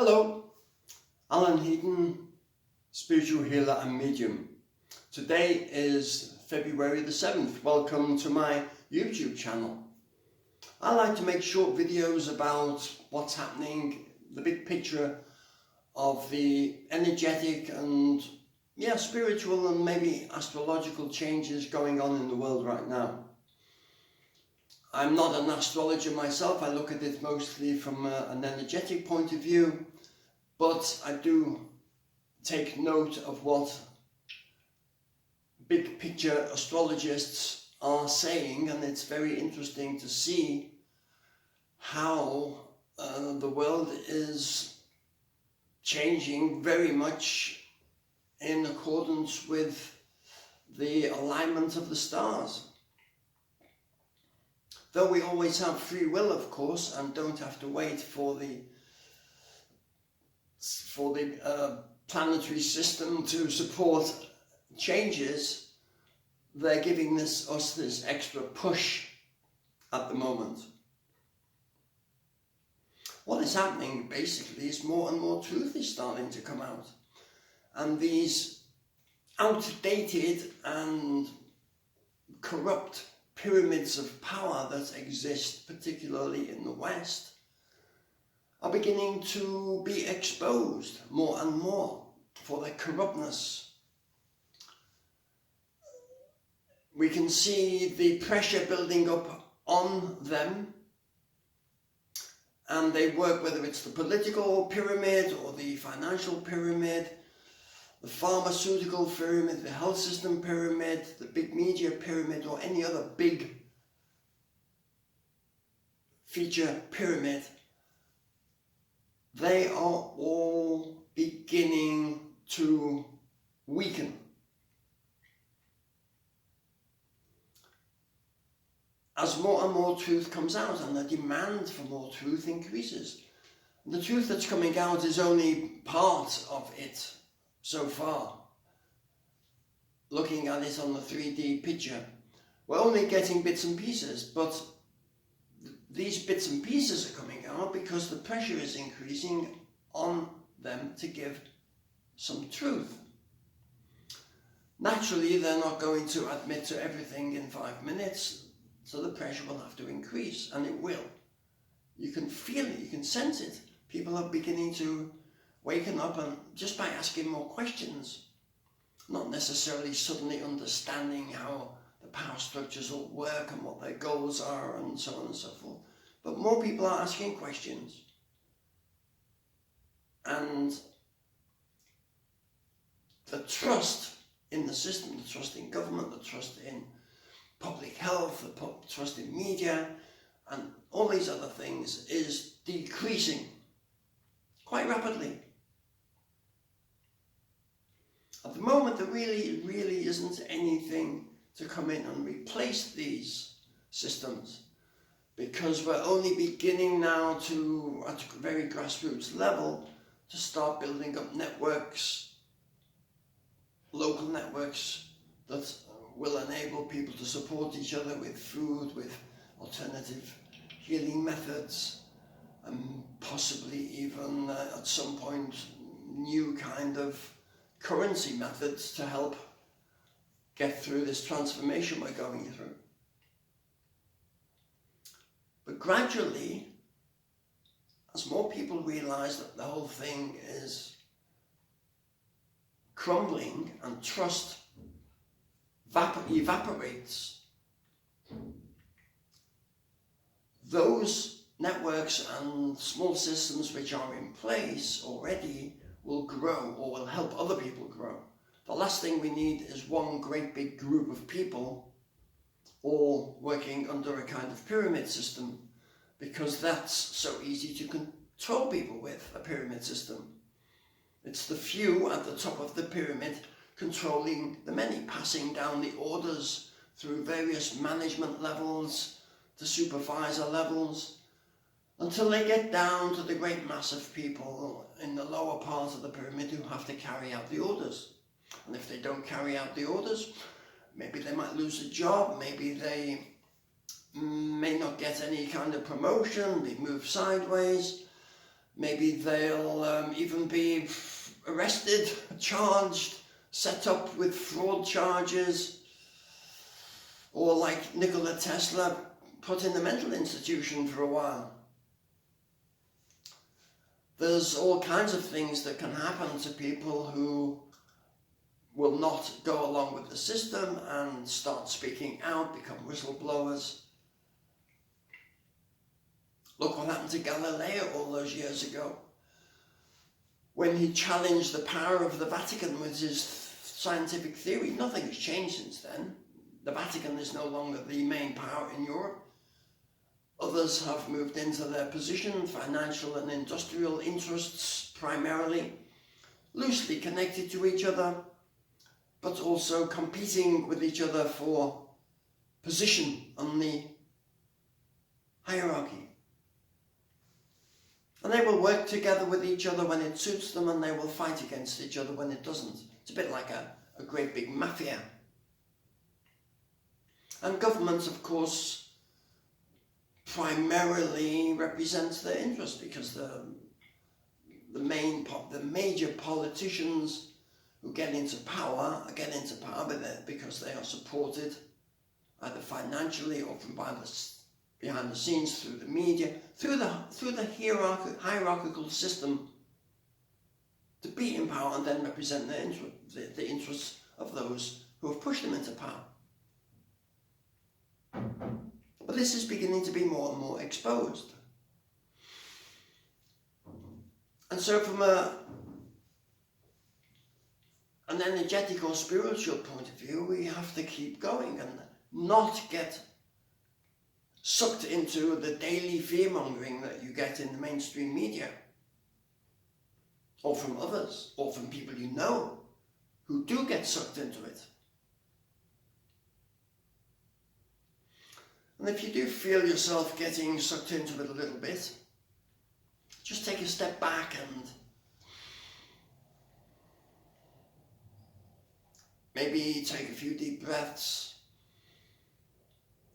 Hello, Alan Heaton, spiritual healer and medium. Today is February the 7th. Welcome to my YouTube channel. I like to make short videos about what's happening, the big picture of the energetic and spiritual and maybe astrological changes going on in the world right now. I'm not an astrologer myself. I look at it mostly from an energetic point of view, but I do take note of what big picture astrologists are saying, and it's very interesting to see how the world is changing very much in accordance with the alignment of the stars. Though we always have free will, of course, and don't have to wait for the planetary system to support changes, they're giving us this extra push at the moment. What is happening basically is more and more truth is starting to come out, and these outdated and corrupt pyramids of power that exist, particularly in the West, are beginning to be exposed more and more for their corruptness. We can see the pressure building up on them, and they work, whether it's the political pyramid or the financial pyramid, the pharmaceutical pyramid, the health system pyramid, the big media pyramid, or any other big feature pyramid. They are all beginning to weaken. As more and more truth comes out and the demand for more truth increases. The truth that's coming out is only part of it so far. Looking at it on the 3D picture, we're only getting bits and pieces, but these bits and pieces are coming out because the pressure is increasing on them to give some truth. Naturally, they're not going to admit to everything in 5 minutes, so the pressure will have to increase, and it will. You can feel it, you can sense it. People are beginning to waken up, and just by asking more questions, not necessarily suddenly understanding how the power structures all work and what their goals are and so on and so forth. But more people are asking questions. And the trust in the system, the trust in government, the trust in public health, the trust in media, and all these other things is decreasing quite rapidly. At the moment, there really isn't anything to come in and replace these systems, because we're only beginning now to, at a very grassroots level, to start building up networks, local networks that will enable people to support each other with food, with alternative healing methods, and possibly even at some point new kind of currency methods to help get through this transformation we're going through. But gradually, as more people realize that the whole thing is crumbling and trust evaporates, those networks and small systems which are in place already will grow, or will help other people grow. The last thing we need is one great big group of people all working under a kind of pyramid system, because that's so easy to control people with a pyramid system. It's the few at the top of the pyramid controlling the many, passing down the orders through various management levels to supervisor levels, until they get down to the great mass of people in the lower part of the pyramid who have to carry out the orders. And if they don't carry out the orders, maybe they might lose a job, maybe they may not get any kind of promotion, be moved sideways, Maybe they'll even be arrested, charged, set up with fraud charges, or like Nikola Tesla, put in a mental institution for a while. There's all kinds of things that can happen to people who will not go along with the system and start speaking out, become whistleblowers. Look what happened to Galileo all those years ago, when he challenged the power of the Vatican with his scientific theory. Nothing has changed since then. The Vatican is no longer the main power in Europe. Others have moved into their position, financial and industrial interests primarily, loosely connected to each other, but also competing with each other for position on the hierarchy. And they will work together with each other when it suits them, and they will fight against each other when it doesn't. It's a bit like a great big mafia. And governments, of course, primarily represents their interests, because the major politicians who get into power because they are supported either financially or from behind the scenes, through the media, through the hierarchical system, to be in power and then represent the interests of those who have pushed them into power. But this is beginning to be more and more exposed. And so from an energetic or spiritual point of view, we have to keep going and not get sucked into the daily fear-mongering that you get in the mainstream media, or from others, or from people you know who do get sucked into it. And if you do feel yourself getting sucked into it a little bit, just take a step back and maybe take a few deep breaths.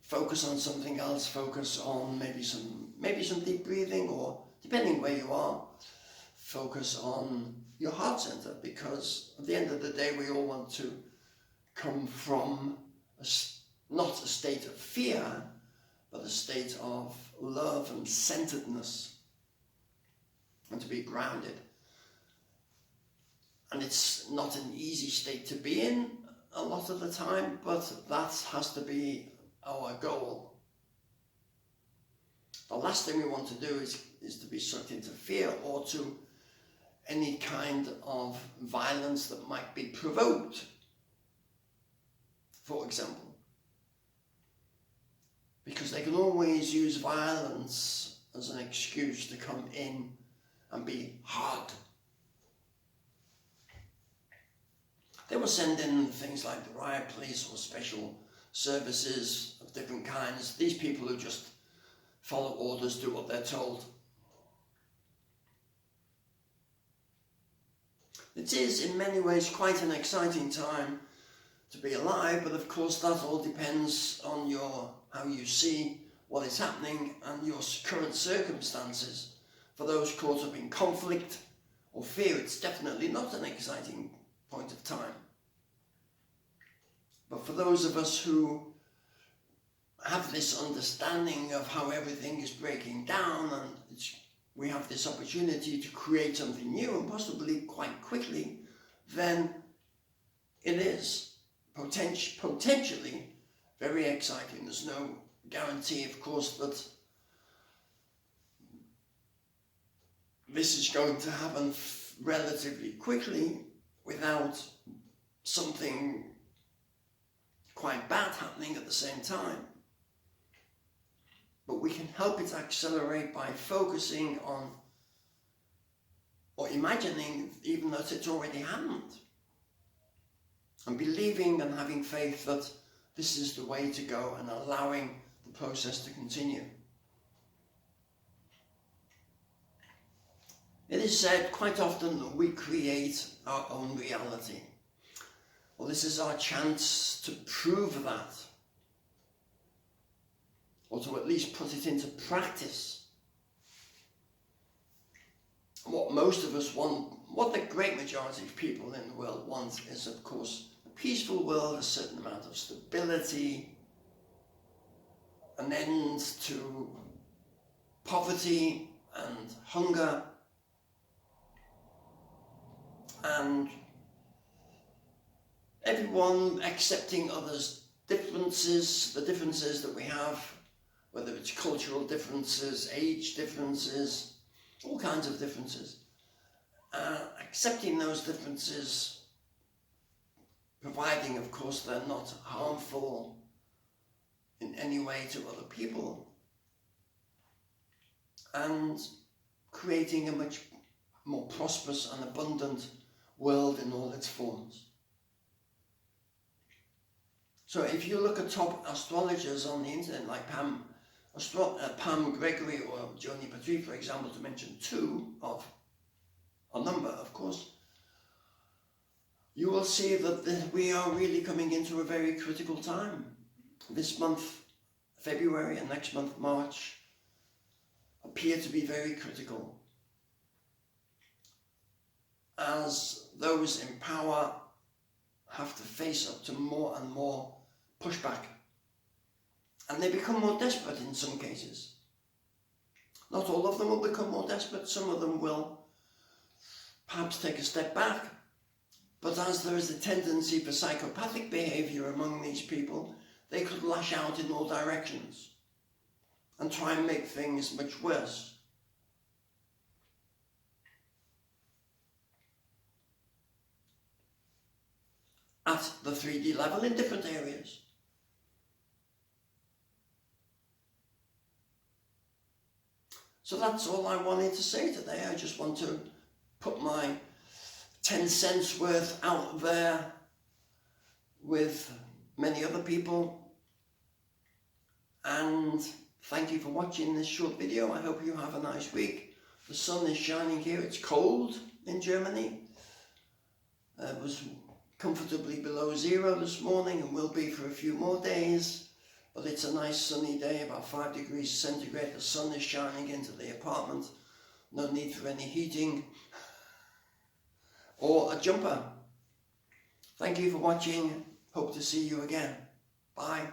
Focus on something else. Focus on maybe some deep breathing, or depending where you are, focus on your heart center, because at the end of the day, we all want to come from not a state of fear, but a state of love and centeredness, and to be grounded. And it's not an easy state to be in a lot of the time, but that has to be our goal. The last thing we want to do is to be sucked into fear, or to any kind of violence that might be provoked, for example. Because they can always use violence as an excuse to come in and be hard. They will send in things like the riot police or special services of different kinds. These people who just follow orders, do what they're told. It is in many ways quite an exciting time to be alive, but of course that all depends on how you see what is happening and your current circumstances. For those caught up in conflict or fear, it's definitely not an exciting point of time. But for those of us who have this understanding of how everything is breaking down, and we have this opportunity to create something new, and possibly quite quickly, then it is potentially very exciting. There's no guarantee, of course, that this is going to happen relatively quickly without something quite bad happening at the same time. But we can help it accelerate by focusing on, or imagining even that it's already happened, and believing and having faith that this is the way to go, and allowing the process to continue. It is said quite often that we create our own reality. Well, this is our chance to prove that, or to at least put it into practice. what most of us want, what the great majority of people in the world want is, of course, a peaceful world, a certain amount of stability, an end to poverty and hunger, and everyone accepting others' differences, the differences that we have, whether it's cultural differences, age differences, all kinds of differences. Accepting those differences, providing, of course, they're not harmful in any way to other people, and creating a much more prosperous and abundant world in all its forms. So if you look at top astrologers on the internet, like Pam Gregory or Joni Patry, for example, to mention two of a number, of course, you will see that we are really coming into a very critical time. This month, February, and next month, March, appear to be very critical, as those in power have to face up to more and more pushback, and they become more desperate in some cases. Not all of them will become more desperate, some of them will perhaps take a step back, but as there is a tendency for psychopathic behaviour among these people, they could lash out in all directions and try and make things much worse. At the 3D level in different areas. So that's all I wanted to say today. I just want to put my 10 cents worth out there with many other people. And thank you for watching this short video. I hope you have a nice week. The sun is shining here. It's cold in Germany. It was comfortably below zero this morning and will be for a few more days. But it's a nice sunny day, about 5 degrees centigrade. The sun is shining into the apartment. No need for any heating or a jumper. Thank you for watching. Hope to see you again. Bye.